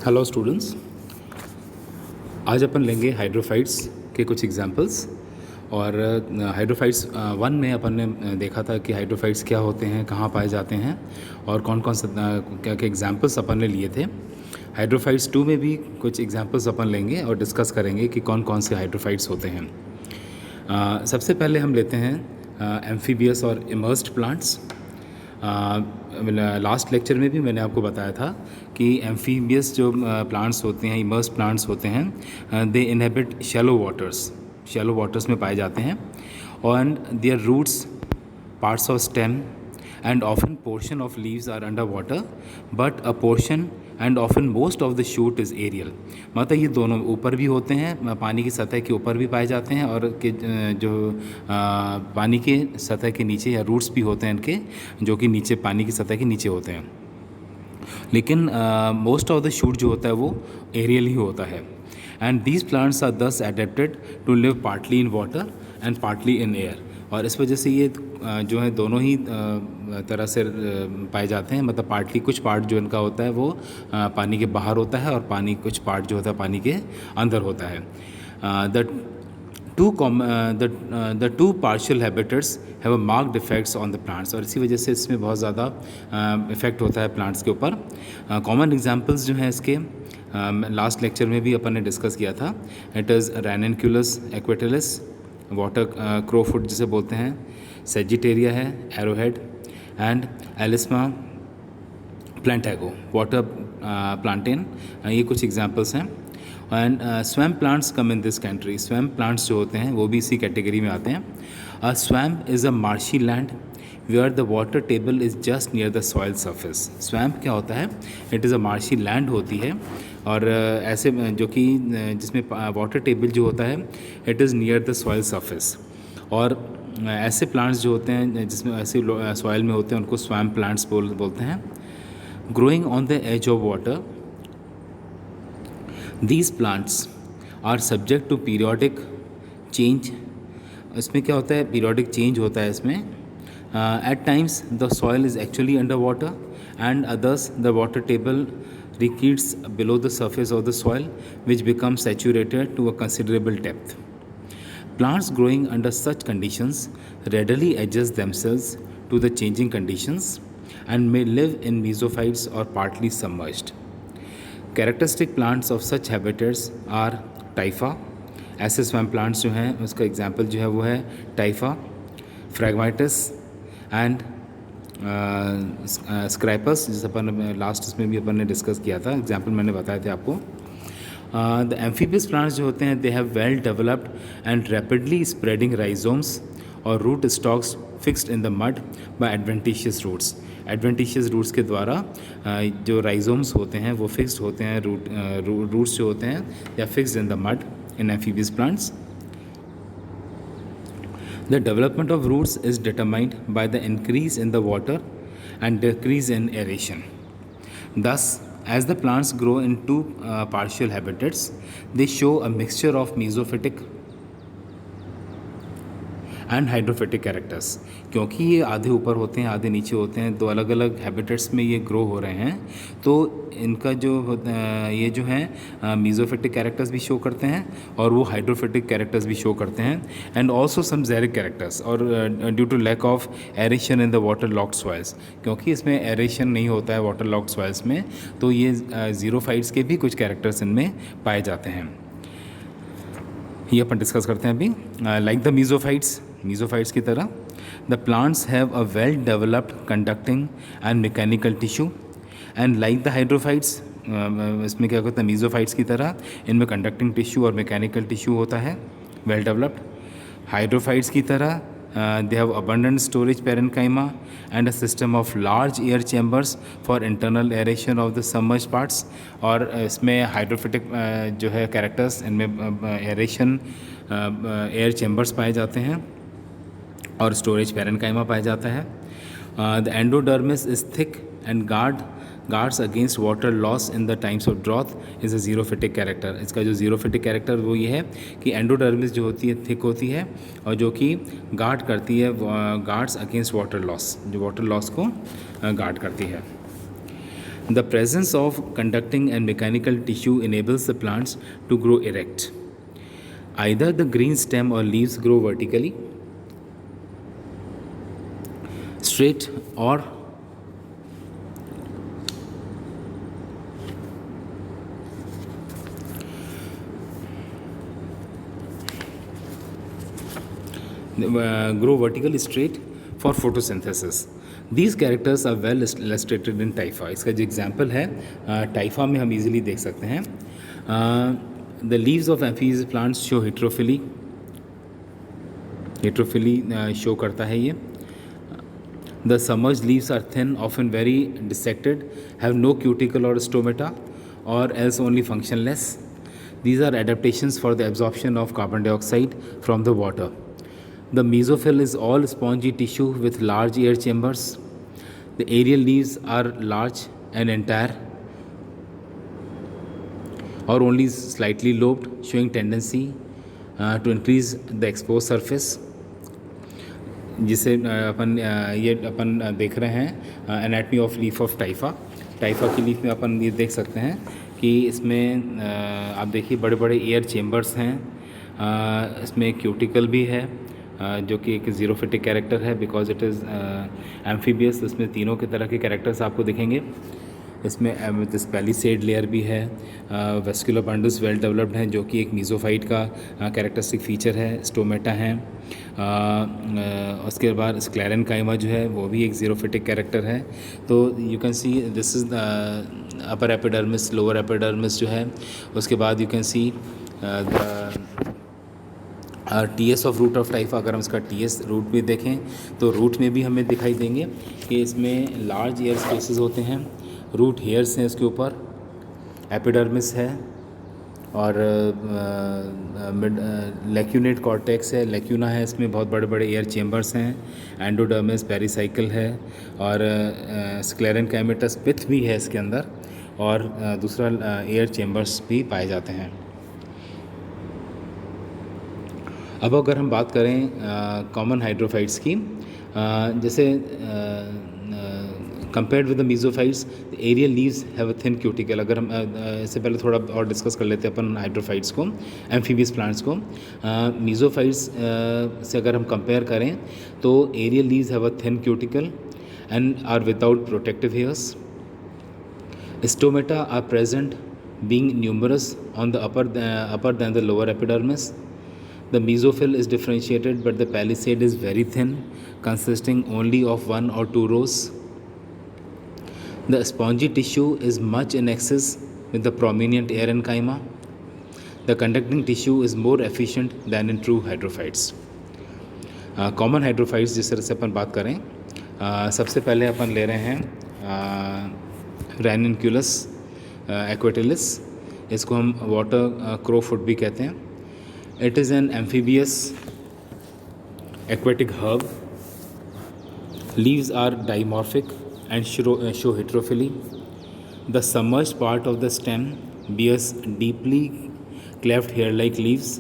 Hello students, आज अपन लेंगे hydrophytes के कुछ एग्जांपल्स। और हाइड्रोफाइट्स वन में अपन ने देखा था कि हाइड्रोफाइट्स क्या होते हैं, कहाँ पाए जाते हैं और कौन कौन से क्या क्या एग्जांपल्स अपन ने लिए थे। हाइड्रोफाइट्स टू में भी कुछ एग्जांपल्स अपन लेंगे और डिस्कस करेंगे कि कौन कौन से हाइड्रोफाइट्स होते हैं। सबसे पहले हम लेते हैं एम्फीबियस और इमर्स्ड प्लांट्स। लास्ट लेक्चर में भी मैंने आपको बताया था कि एम्फीबियस जो प्लांट्स होते हैं, इमर्स्ड प्लांट्स होते हैं, दे इनहेबिट शैलो वाटर्स में पाए जाते हैं। और their roots, parts of stem and often portion of leaves are underwater, but a portion and often most of the shoot is aerial। मतलब ये दोनों ऊपर भी होते हैं, पानी की सतह के ऊपर भी पाए जाते हैं, और के जो पानी के सतह के नीचे या रूट्स भी होते हैं इनके, जो कि नीचे पानी की सतह के नीचे होते हैं। लेकिन मोस्ट ऑफ द शूट जो होता है वो एरियल ही होता है। And these plants are thus adapted to live partly in water and partly in air. और इस वजह से ये जो है दोनों ही तरह से पाए जाते हैं। मतलब पार्टली कुछ पार्ट जो इनका होता है वो पानी के बाहर होता है, और कुछ पार्ट जो होता है पानी के अंदर होता है। The two partial habitats have a marked effects on the plants. और इसी वजह से इसमें बहुत ज़्यादा इफेक्ट होता है प्लांट्स के ऊपर। कॉमन एग्जांपल्स जो हैं इसके लास्ट लेक्चर में भी अपन ने डिस्कस किया था। इट इज़ रैननक्यूलस एक्वेटिलिस, वाटर क्रोफुट जिसे बोलते हैं, सेजिटेरिया है, एरोहेड, एंड एलिस्मा प्लांटैगो, वाटर प्लांटेन। ये कुछ एग्जांपल्स हैं। And swamp plants come in this category. Swamp plants जो होते हैं वो भी इसी कैटेगरी में आते हैं। A swamp is a marshy land where the water table is just near the soil surface. Swamp क्या होता है? It is a marshy land होती है, और ऐसे जो कि जिसमें वाटर टेबल जो होता है it is near the soil surface. और ऐसे प्लांट्स जो होते हैं जिसमें ऐसे सॉइल में होते हैं उनको स्वैम्प प्लांट्स बोलते हैं। Growing on the edge of water, these plants are subject to periodic change. इसमें क्या होता है? पीरियोडिक चेंज होता है इसमें। At times the soil is actually under water and others the water table retreats below the surface of the soil, which becomes saturated to a considerable depth. Plants growing under such conditions readily adjust themselves to the changing conditions and may live in mesophytes or partly submerged. Characteristic plants of such habitats are typha। ऐसे swamp plants जो हैं उसका example जो है वो है टाइफा, फ्रैगमाइटस and स्क्रैपस, जिस अपन last इसमें भी अपन ने डिस्कस किया था, एग्जाम्पल मैंने बताए थे आपको। द एम्फीबियस प्लांट्स जो होते हैं they have well developed and rapidly spreading rhizomes और root stocks fixed in the mud by adventitious roots. Adventitious roots के द्वारा जो राइजोम्स होते हैं वो फिक्स्ड होते हैं, रूट्स जो होते हैं they are fixed in the mud in amphibious plants. The development of roots is determined by the increase in the water and decrease in aeration. Thus, as the plants grow in two partial habitats, they show a mixture of mesophytic and hydrophytic characters. क्योंकि ये आधे ऊपर होते हैं आधे नीचे होते हैं, दो अलग अलग हैबिटेट्स में ये ग्रो हो रहे हैं, तो इनका जो ये जो है मेसोफिटिक कैरेक्टर्स भी शो करते हैं और वो हाइड्रोफिटिक कैरेक्टर्स भी शो करते हैं, and also some xeric characters. और due to lack of aeration in the water locked soils, क्योंकि इसमें एरेशन नहीं होता है वाटर लॉक्ड सॉइल्स में, तो ये ज़ीरोफाइट्स के भी कुछ कैरेक्टर्स इनमें पाए जाते हैं। ये अपन डिस्कस करते हैं अभी। लाइक द मीज़ोफाइट्स की तरह the plants have a well developed conducting and mechanical tissue, and like the hydrophytes, इसमें क्या होता है? मीज़ोफाइट्स की तरह इनमें कंडक्टिंग टिश्यू और मैकेनिकल टिश्यू होता है, वेल डेवलप्ड। हाइड्रोफाइट्स की तरह they have abundant storage parenchyma and a system of large air chambers for internal aeration of the submerged parts। और इसमें हाइड्रोफिटिक जो है कैरेक्टर्स, इनमें एरेशन एयर चैम्बर्स पाए जाते हैं और स्टोरेज पैरेनकाइमा पाया जाता है। The endodermis is thick and guards against water loss in the times of drought is a xerophytic character. इसका जो जीरोफिटिक कैरेक्टर वो ये है कि एंडोडर्मिस जो होती है थिक होती है और जो कि गार्ड करती है, गार्ड्स अगेंस्ट वाटर लॉस, जो वाटर लॉस को गार्ड करती है। The presence of conducting and mechanical tissue enables the plants to grow erect. Either the green stem or leaves grow vertically, straight, or grow vertically straight for photosynthesis. These characters are well illustrated in टाइफा. इसका जो example है टाइफा में हम easily देख सकते हैं. The leaves of amphibious plants show heterophylly show करता है ये. The submerged leaves are thin, often very dissected, have no cuticle or stomata, or else only functionless. These are adaptations for the absorption of carbon dioxide from the water. The mesophyll is all spongy tissue with large air chambers. The aerial leaves are large and entire or only slightly lobed, showing tendency to increase the exposed surface. जिसे अपन देख रहे हैं anatomy of leaf of टाइफा. टाइफा की leaf में अपन ये देख सकते हैं कि इसमें आप देखिए बड़े बड़े एयर चेम्बर्स हैं. इसमें क्यूटिकल भी है जो कि एक ज़ीरोफिटिक कैरेक्टर है बिकॉज इट इज़ एम्फीबियस. इसमें तीनों के तरह के कैरेक्टर्स आपको दिखेंगे. इसमें दिस पैलिसेड लेयर भी है. वेस्कुलर बंडल्स वेल डेवलप्ड हैं जो कि एक मीज़ोफाइट का कैरेक्टरिस्टिक फीचर है. स्टोमेटा हैं. उसके बाद स्क्लेरन काइमा जो है वो भी एक ज़ीरोफिटिक कैरेक्टर है. तो you can see this is upper epidermis, lower epidermis जो है. उसके बाद you can see TS of root of typha. अगर हम इसका टीएस रूट भी देखें तो रूट में भी हमें दिखाई देंगे कि इसमें लार्ज एयर स्पेसेस होते हैं. रूट हेयर्स हैं इसके ऊपर. एपिडर्मिस है और लेक्यूनेट कॉर्टेक्स है. लेक्यूना है, इसमें बहुत बड़े बड़े एयर चेम्बर्स हैं. एंडोडर्मिस, पेरिसाइकिल है और स्क्लेरन कैमेटस पिथ भी है इसके अंदर. और दूसरा एयर चेम्बर्स भी पाए जाते हैं. अब अगर हम बात करें कॉमन हाइड्रोफाइट्स की, जैसे compared with the mesophytes the aerial leaves have a thin cuticle. अगर हम इससे पहले थोड़ा और डिस्कस कर लेते हैं अपन हाइड्रोफाइट्स को, एम्फीबियस प्लांट्स को. मीज़ोफाइट्स से अगर हम कंपेयर करें तो aerial leaves have a thin cuticle and are without protective hairs. Stomata are present being numerous on the upper than the lower epidermis. The mesophyll is differentiated, but the palisade is very thin, consisting only of 1 or 2 rows. The spongy tissue is much in excess with the prominent aerenchyma. The conducting tissue is more efficient than in true hydrophytes. Common hydrophytes जिस तरह से अपन बात करें, सबसे पहले अपन ले रहे हैं Ranunculus equatilis. इसको हम वाटर क्रोफुट भी कहते हैं. It is an amphibious aquatic herb. Leaves are dimorphic and show heterophyly. The submerged part of the stem bears deeply cleft hair-like leaves,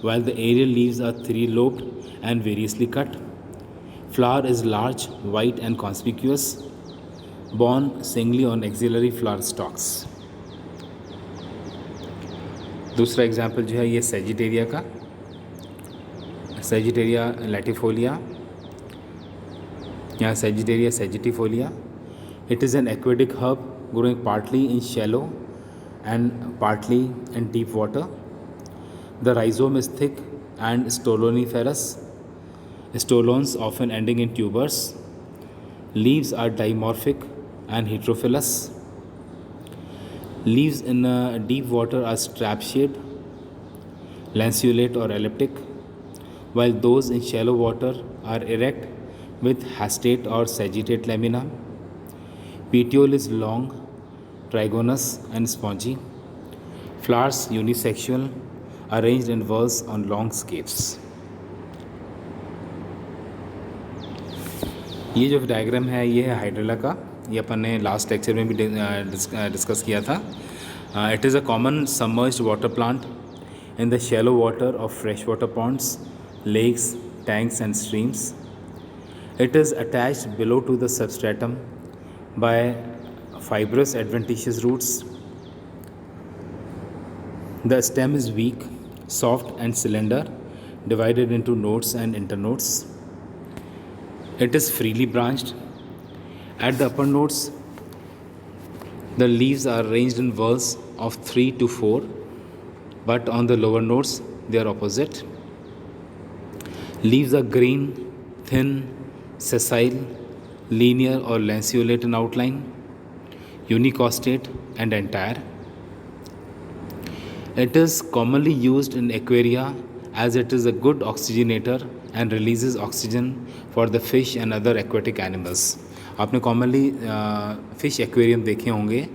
while the aerial leaves are three-lobed and variously cut. Flower is large, white and conspicuous, borne singly on axillary flower stalks. दूसरा example जो है ये sagittaria का, sagittaria latifolia या sagittaria sagittifolia. It is an aquatic herb growing partly in shallow and partly in deep water. The rhizome is thick and stoloniferous. Stolons often ending in tubers. Leaves are dimorphic and heterophyllous. Leaves in deep water are strap-shaped, lanceolate or elliptic, while those in shallow water are erect with hastate or sagittate lamina. Petiole is long, trigonous and spongy. Flowers unisexual, arranged in whorls on long scapes. ये जो diagram है ये है hydrilla का. ये अपन ने last lecture में भी डिस्कस किया था. It is a common submerged water plant in the shallow water of fresh water ponds, lakes, tanks and streams. It is attached below to the substratum by fibrous adventitious roots. The stem is weak, soft and cylinder, divided into nodes and internodes. It is freely branched. At the upper nodes, the leaves are arranged in whorls of 3 to 4, but on the lower nodes, they are opposite. Leaves are green, thin, sessile, linear or lanceolate in outline, unicostate and entire. It is commonly used in aquaria as it is a good oxygenator and releases oxygen for the fish and other aquatic animals. आपने commonly fish aquarium देखे होंगे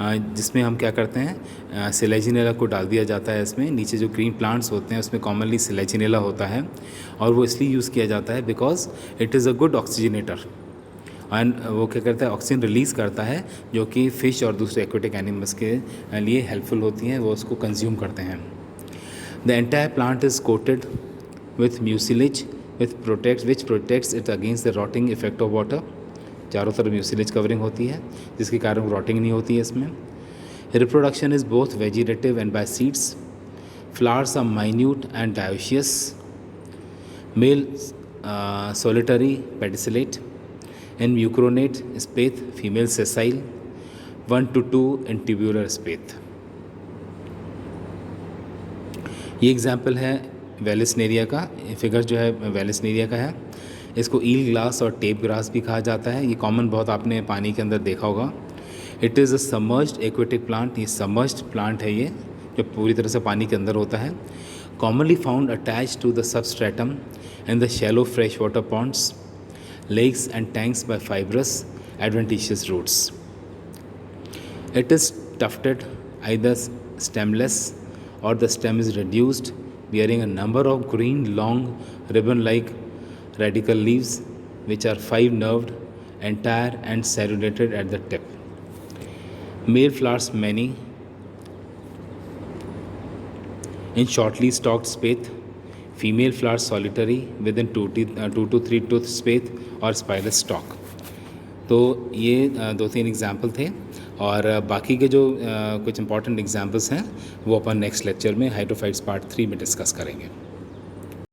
जिसमें हम क्या करते हैं, Selaginella को डाल दिया जाता है इसमें. नीचे जो ग्रीन प्लांट्स होते हैं उसमें कॉमनली सिलेजिनेला होता है और वो इसलिए यूज़ किया जाता है because it is a good oxygenator and वो क्या करता है, ऑक्सीजन रिलीज़ करता है जो कि फ़िश और दूसरे एक्वेटिक एनिमल्स के लिए हेल्पफुल होती हैं, वो उसको कंज्यूम करते हैं. The entire plant is coated with mucilage which protects it against the rotting effect of water. चारों तरफ म्यूसिलेज कवरिंग होती है जिसके कारण रॉटिंग नहीं होती है इसमें. Reproduction is both vegetative and by seeds. Flowers are minute and dioecious. Male solitary pedicellate. In mucronate spathe, female sessile. 1 to 2 in tubular spathe. ये एग्जाम्पल है वेलिसनेरिया का. फिगर जो है वेलिसनेरिया का है. इसको ईल ग्लास और टेप ग्रास भी कहा जाता है. ये कॉमन बहुत आपने पानी के अंदर देखा होगा. It is a submerged aquatic plant. ये सबमर्ज्ड प्लांट है, ये जो पूरी तरह से पानी के अंदर होता है. Commonly found attach to the substratum in the shallow fresh water ponds, lakes and tanks by fibrous adventitious roots. It is tufted, either stemless or the stem is reduced, bearing a number of green long ribbon-like radical leaves which are 5-nerved, entire and serrated at the tip. Male flowers many in shortly stalked spathe. Female flowers solitary within 2 to 3 tooth spathe और spiral stock. तो ये 2-3 example थे और बाकी के जो कुछ important examples हैं वो अपन नेक्स्ट लेक्चर में हाइड्रोफाइट्स पार्ट 3 में डिस्कस करेंगे.